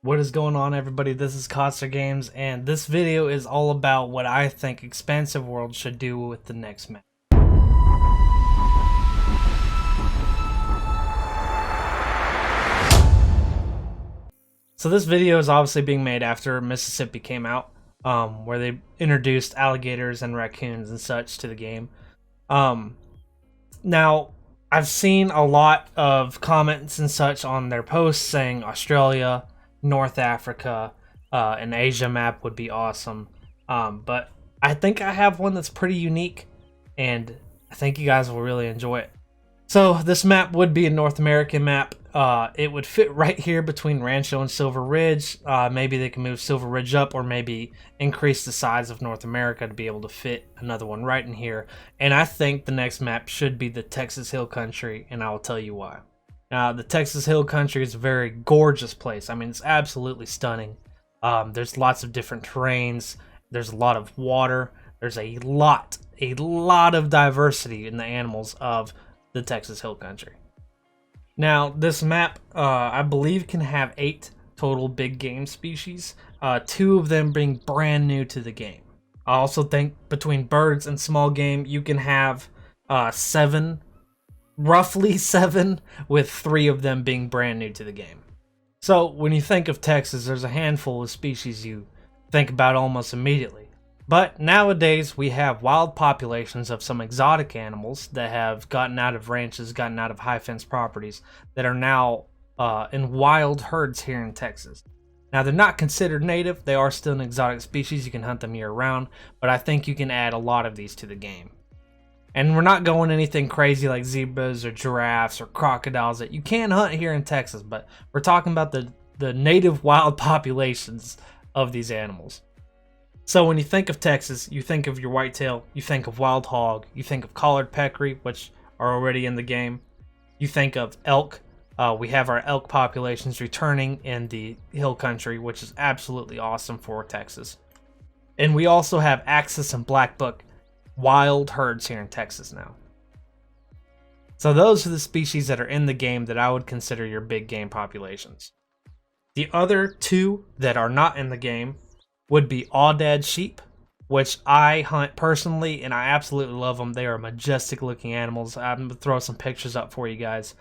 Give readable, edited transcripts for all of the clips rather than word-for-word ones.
What is going on, everybody? This is Coster Games, and this video is all about what I think Expansive Worlds should do with the next map. So this video is obviously being made after Mississippi came out, where they introduced alligators and raccoons and such to the game. Now, I've seen a lot of comments and such on their posts saying Australia, North Africa, an Asia map would be awesome. But I think I have one that's pretty unique, and I think you guys will really enjoy it. So this map would be a North American map. It would fit right here between Rancho and Silver Ridge. Maybe they can move Silver Ridge up, or maybe increase the size of North America to be able to fit another one right in here. And I think the next map should be the Texas Hill Country, and I will tell you why. Now, the Texas Hill Country is a very gorgeous place. I mean, it's absolutely stunning. There's lots of different terrains. There's a lot of water. There's a lot of diversity in the animals of the Texas Hill Country. Now, this map, I believe, can have 8 total big game species, 2 of them being brand new to the game. I also think between birds and small game, you can have 7, roughly 7, with 3 of them being brand new to the game. So when you think of Texas, there's a handful of species you think about almost immediately. But nowadays, we have wild populations of some exotic animals that have gotten out of ranches, gotten out of high fence properties, that are now in wild herds here in Texas. Now, they're not considered native. They are still an exotic species. You can hunt them year round, but I think you can add a lot of these to the game. And we're not going anything crazy like zebras or giraffes or crocodiles that you can hunt here in Texas, but we're talking about the native wild populations of these animals. So when you think of Texas, you think of your whitetail, you think of wild hog, you think of collared peccary, which are already in the game. You think of elk. We have our elk populations returning in the hill country, which is absolutely awesome for Texas. And we also have Axis and Black Buck wild herds here in Texas now. So those are the species that are in the game that I would consider your big game populations. The other 2 that are not in the game would be aoudad sheep, which I hunt personally, and I absolutely love them. They are majestic looking animals. I'm going to throw some pictures up for you guys.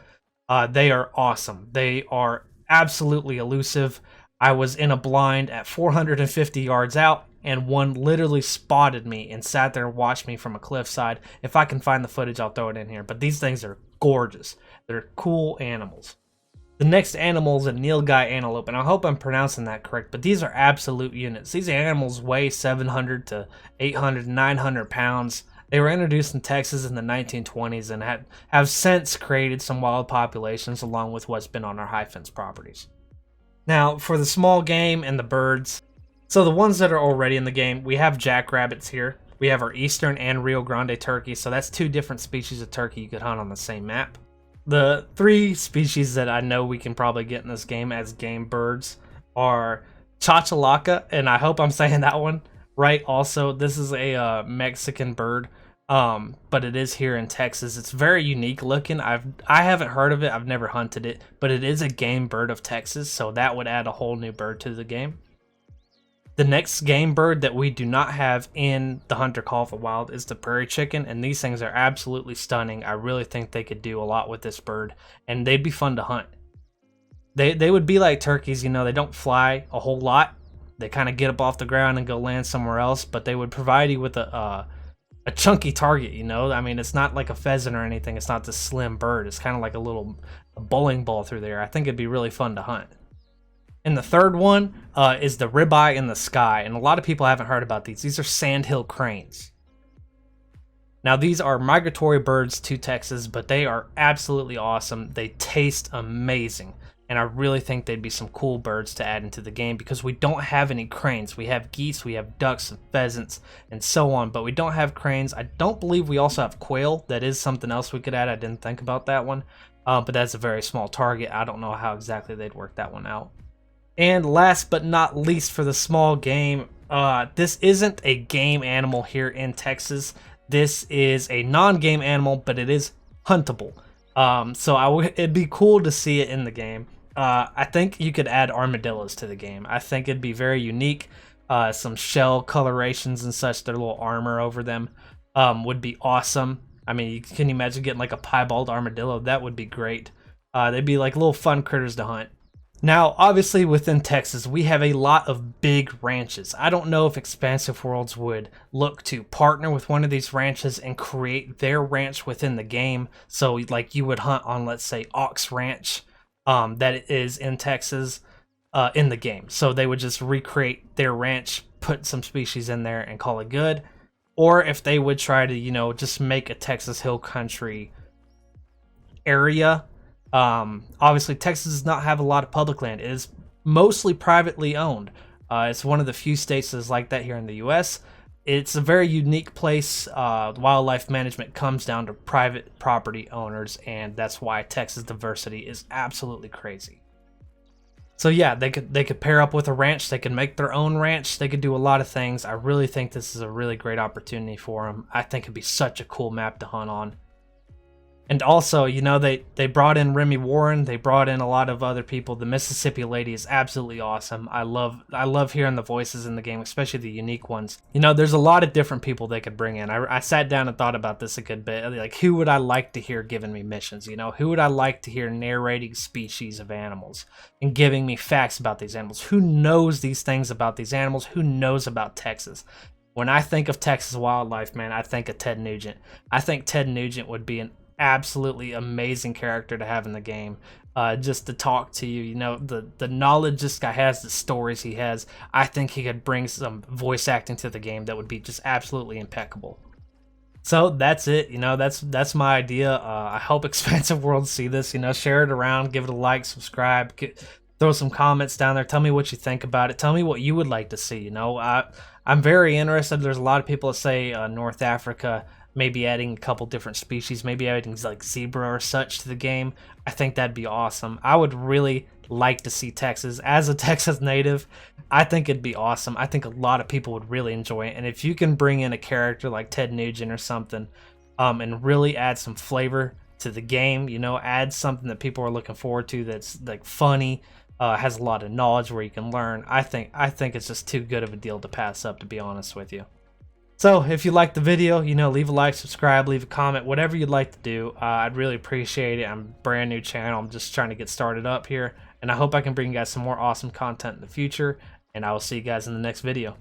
They are awesome. They are absolutely elusive. I was in a blind at 450 yards out, and one literally spotted me and sat there and watched me from a cliffside. If I can find the footage, I'll throw it in here. But these things are gorgeous. They're cool animals. The next animal is a nilgai antelope, and I hope I'm pronouncing that correct, but these are absolute units. These animals weigh 700 to 800, 900 pounds. They were introduced in Texas in the 1920s and have since created some wild populations along with what's been on our high fence properties. Now, for the small game and the birds, so the ones that are already in the game, we have jackrabbits here. We have our Eastern and Rio Grande turkey, so that's 2 different species of turkey you could hunt on the same map. The 3 species that I know we can probably get in this game as game birds are chachalaca, and I hope I'm saying that one right. Also, this is a Mexican bird, but it is here in Texas. It's very unique looking. I haven't heard of it. I've never hunted it, but it is a game bird of Texas, so that would add a whole new bird to the game. The next game bird that we do not have in the Hunter Call of the Wild is the prairie chicken, and these things are absolutely stunning. I really think they could do a lot with this bird, and they'd be fun to hunt. They would be like turkeys, you know, they don't fly a whole lot. They kind of get up off the ground and go land somewhere else, but they would provide you with a chunky target, you know? I mean, it's not like a pheasant or anything. It's not this slim bird. It's kind of like a bowling ball through there. I think it'd be really fun to hunt. And the third one is the ribeye in the sky, and a lot of people haven't heard about these. These are sandhill cranes. Now, these are migratory birds to Texas, but they are absolutely awesome. They taste amazing, and I really think they'd be some cool birds to add into the game because we don't have any cranes. We have geese, we have ducks and pheasants, and so on, but we don't have cranes. I don't believe we also have quail. That is something else we could add. I didn't think about that one, but that's a very small target. I don't know how exactly they'd work that one out. And last but not least for the small game, this isn't a game animal here in Texas. This is a non-game animal, but it is huntable. So it'd be cool to see it in the game. I think you could add armadillos to the game. I think it'd be very unique. Some shell colorations and such, their little armor over them would be awesome. I mean, can you imagine getting like a piebald armadillo? That would be great. They'd be like little fun critters to hunt. Now, obviously within Texas, we have a lot of big ranches. I don't know if Expansive Worlds would look to partner with one of these ranches and create their ranch within the game. So like you would hunt on, let's say, Ox Ranch that is in Texas in the game. So they would just recreate their ranch, put some species in there and call it good. Or if they would try to, you know, just make a Texas Hill Country area. Obviously, Texas does not have a lot of public land. It is mostly privately owned. It's one of the few states that's like that here in the U.S. It's a very unique place. Wildlife management comes down to private property owners, and that's why Texas diversity is absolutely crazy. So yeah, they could pair up with a ranch. They could make their own ranch. They could do a lot of things. I really think this is a really great opportunity for them. I think it'd be such a cool map to hunt on. And also, you know, they brought in Remy Warren. They brought in a lot of other people. The Mississippi Lady is absolutely awesome. I love hearing the voices in the game, especially the unique ones. You know, there's a lot of different people they could bring in. I sat down and thought about this a good bit. Like, who would I like to hear giving me missions? You know, who would I like to hear narrating species of animals and giving me facts about these animals? Who knows these things about these animals? Who knows about Texas? When I think of Texas wildlife, man, I think of Ted Nugent. I think Ted Nugent would be an absolutely amazing character to have in the game, just to talk to you. You know, the knowledge this guy has, the stories he has. I think he could bring some voice acting to the game that would be just absolutely impeccable. So that's it. You know, that's my idea. I hope Expansive Worlds see this. You know, share it around, give it a like, subscribe, throw some comments down there. Tell me what you think about it. Tell me what you would like to see. You know, I'm very interested. There's a lot of people that say North Africa, maybe adding a couple different species, maybe adding like zebra or such to the game. I think that'd be awesome. I would really like to see Texas. As a Texas native, I think it'd be awesome. I think a lot of people would really enjoy it. And if you can bring in a character like Ted Nugent or something, and really add some flavor to the game, you know, add something that people are looking forward to that's like funny, has a lot of knowledge where you can learn. I think it's just too good of a deal to pass up, to be honest with you. So if you liked the video, you know, leave a like, subscribe, leave a comment, whatever you'd like to do. I'd really appreciate it. I'm a brand new channel. I'm just trying to get started up here. And I hope I can bring you guys some more awesome content in the future. And I will see you guys in the next video.